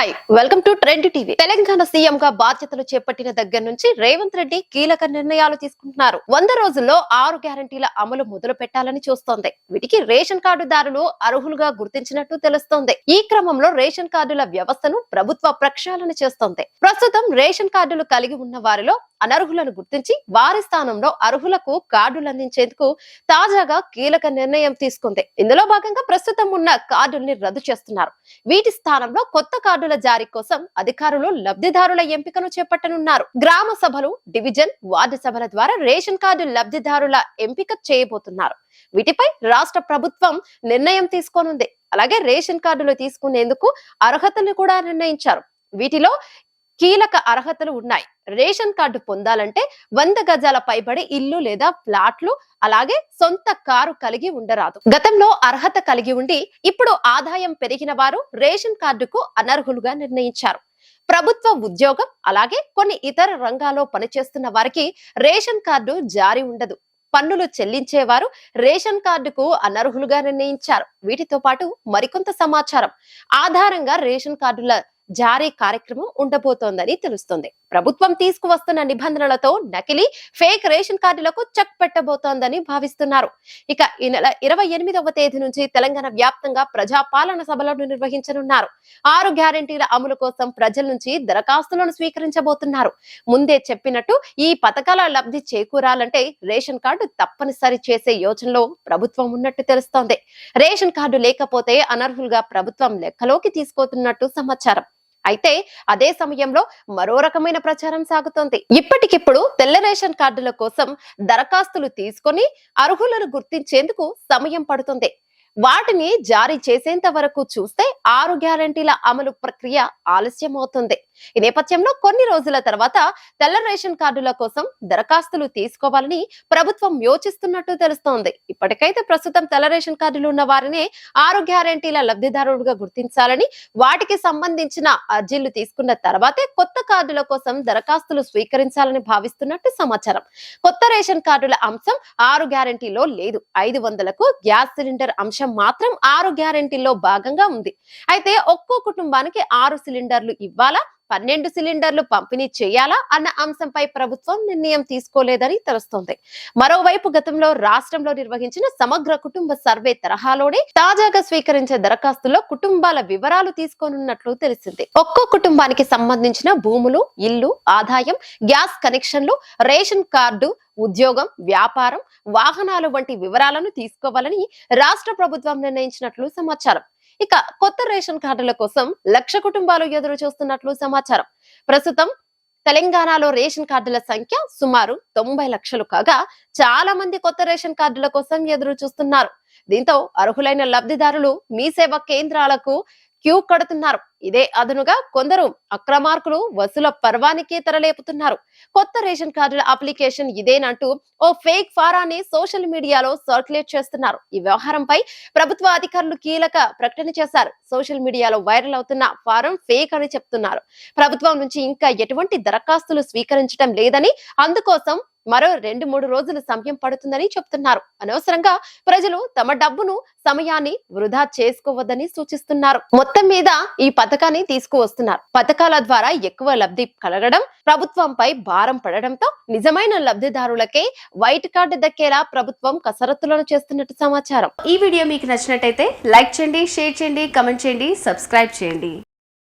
Hi welcome to trend TV. Telangana CM గా బాధ్యతలు చేపట్టిన దగ్గర నుంచి రేవంత్ రెడ్డి కీలక నిర్ణయాలు తీసుకుంటున్నారు. 100 రోజుల్లో 6 గ్యారంటీల అమలు మొదలు పెట్టాలని చూస్తోంది. వీటికి రేషన్ కార్డుదారులు అర్హులుగా గుర్తించినట్టు తెలుస్తోంది. ఈ క్రమంలో రేషన్ కార్డుల వ్యవస్థను ప్రభుత్వ ప్రక్షాళన చేస్తోంది. ప్రస్తుతం రేషన్ కార్డులు కలిగి ఉన్న వారిలో అనర్హులను గుర్తించి వారి స్థానంలో అర్హులకు కార్డులు అందించేందుకు తాజాగా కీలక నిర్ణయం తీసుకుంది. ఇందులో భాగంగా ప్రస్తుతం ఉన్న కార్డుల్ని రద్దు చేస్తున్నారు. వీటి స్థానంలో కొత్త కార్డుల జారీ కోసం అధికారులు లబ్ధిదారుల ఎంపికను చేపట్టనున్నారు. గ్రామ సభలు, డివిజన్, వార్డు సభల ద్వారా రేషన్ కార్డు లబ్ధిదారుల ఎంపిక చేయబోతున్నారు. వీటిపై రాష్ట్ర ప్రభుత్వం నిర్ణయం తీసుకోనుంది. అలాగే రేషన్ కార్డులు తీసుకునేందుకు అర్హతలు కూడా నిర్ణయించారు. వీటిలో కీలక అర్హతలు ఉన్నాయి. రేషన్ కార్డు పొందాలంటే 100 గజాల పైబడి ఇల్లు లేదా ఫ్లాట్లు, అలాగే సొంత కారు కలిగి ఉండరాదు. గతంలో అర్హత కలిగి ఉండి ఇప్పుడు ఆదాయం పెరిగిన వారు రేషన్ కార్డుకు అనర్హులుగా నిర్ణయించారు. ప్రభుత్వ ఉద్యోగం, అలాగే కొన్ని ఇతర రంగాల్లో పనిచేస్తున్న వారికి రేషన్ కార్డు జారీ ఉండదు. పన్నులు చెల్లించేవారు రేషన్ కార్డుకు అనర్హులుగా నిర్ణయించారు. వీటితో పాటు మరికొంత సమాచారం ఆధారంగా రేషన్ కార్డుల జారీ కార్యక్రమం ఉండబోతోందని తెలుస్తుంది. ప్రభుత్వం తీసుకువస్తున్న నిబంధనలతో నకిలీ, ఫేక్ రేషన్ కార్డులకు చెక్ పెట్టబోతోందని భావిస్తున్నారు. ఇక ఈ నెల 28వ తేదీ నుంచి తెలంగాణ వ్యాప్తంగా ప్రజాపాలన సభలను నిర్వహించనున్నారు. 6 గ్యారెంటీల అమలు కోసం ప్రజల నుంచి దరఖాస్తులను స్వీకరించబోతున్నారు. ముందే చెప్పినట్టు ఈ పథకాల లబ్ధి చేకూరాలంటే రేషన్ కార్డు తప్పనిసరి చేసే యోచనలో ప్రభుత్వం ఉన్నట్టు తెలుస్తోంది. రేషన్ కార్డు లేకపోతే అనర్హులుగా ప్రభుత్వం లెక్కలోకి తీసుకోతున్నట్టు సమాచారం. అయితే అదే సమయంలో మరో రకమైన ప్రచారం సాగుతోంది. ఇప్పటికిప్పుడు తెల్ల రేషన్ కార్డుల కోసం దరఖాస్తులు తీసుకొని అర్హులను గుర్తించేందుకు సమయం పడుతుంది. వాటిని జారీ చేసేంత వరకు చూస్తే 6 గ్యారెంటీల అమలు ప్రక్రియ ఆలస్యం అవుతుంది. ఈ నేపథ్యంలో కొన్ని రోజుల తర్వాత తెల్ల రేషన్ కార్డుల కోసం దరఖాస్తులు తీసుకోవాలని ప్రభుత్వం యోచిస్తున్నట్టు తెలుస్తోంది. ఇప్పటికైతే ప్రస్తుతం తెల్ల రేషన్ కార్డులు ఉన్న వారినే 6 గ్యారెంటీల లబ్ధిదారులుగా గుర్తించాలని, వాటికి సంబంధించిన అర్జీలు తీసుకున్న తర్వాతే కొత్త కార్డుల కోసం దరఖాస్తులు స్వీకరించాలని భావిస్తున్నట్టు సమాచారం. కొత్త రేషన్ కార్డుల అంశం 6 గ్యారెంటీలో లేదు. 500కు గ్యాస్ సిలిండర్ అంశం మాత్రం 6 గ్యారెంటీల్లో భాగంగా ఉంది. అయితే ఒక్కో కుటుంబానికి 6 సిలిండర్లు ఇవ్వాలా, 12 సిలిండర్లు పంపిణీ చేయాలా అన్న అంశంపై ప్రభుత్వం నిర్ణయం తీసుకోలేదని తెలుస్తోంది. మరోవైపు గతంలో రాష్ట్రంలో నిర్వహించిన సమగ్ర కుటుంబ సర్వే తరహాలోనే తాజాగా స్వీకరించే దరఖాస్తుల్లో కుటుంబాల వివరాలు తీసుకోనున్నట్లు తెలిసింది. ఒక్కో కుటుంబానికి సంబంధించిన భూములు, ఇల్లు, ఆదాయం, గ్యాస్ కనెక్షన్లు, రేషన్ కార్డు, ఉద్యోగం, వ్యాపారం, వాహనాలు వంటి వివరాలను తీసుకోవాలని రాష్ట్ర ప్రభుత్వం నిర్ణయించినట్లు సమాచారం. ఇక కొత్త రేషన్ కార్డుల కోసం 1,00,000 కుటుంబాలు ఎదురు చూస్తున్నట్లు సమాచారం. ప్రస్తుతం తెలంగాణలో రేషన్ కార్డుల సంఖ్య సుమారు 90 లక్షలు కాగా చాలా మంది కొత్త రేషన్ కార్డుల కోసం ఎదురు చూస్తున్నారు. దీంతో అర్హులైన లబ్ధిదారులు మీ సేవా కేంద్రాలకు క్యూ కడుతున్నారు. ఇదే అదనుగా కొందరు అక్రమార్కులు వసూల పర్వానికి తెరలేపుతున్నారు. కొత్త రేషన్ కార్డుల అప్లికేషన్ ఇదేనంటూ ఓ ఫేక్ ఫారాన్ని సోషల్ మీడియాలో సర్క్యులేట్ చేస్తున్నారు. ఈ వ్యవహారంపై ప్రభుత్వ అధికారులు కీలక ప్రకటన చేశారు. సోషల్ మీడియాలో వైరల్ అవుతున్న ఫారం ఫేక్ అని చెప్తున్నారు. ప్రభుత్వం నుంచి ఇంకా ఎటువంటి దరఖాస్తులు స్వీకరించడం లేదని, అందుకోసం మరో 2-3 రోజులు సమయం పడుతుందని చెప్తున్నారు. అనవసరంగా ప్రజలు తమ డబ్బును, సమయాన్ని వృధా చేసుకోవద్దని సూచిస్తున్నారు. మొత్తం మీద ఈ పథకాన్ని తీసుకువస్తున్నారు. పథకాల ద్వారా ఎక్కువ లబ్ధి కలగడం, ప్రభుత్వంపై భారం పడడంతో నిజమైన లబ్ధిదారులకే వైట్ కార్డు దక్కేలా ప్రభుత్వం కసరత్తులను చేస్తున్నట్టు సమాచారం. ఈ వీడియో మీకు నచ్చినట్టయితే లైక్ చేయండి, షేర్ చేయండి, కమెంట్ చేయండి, సబ్స్క్రైబ్ చేయండి.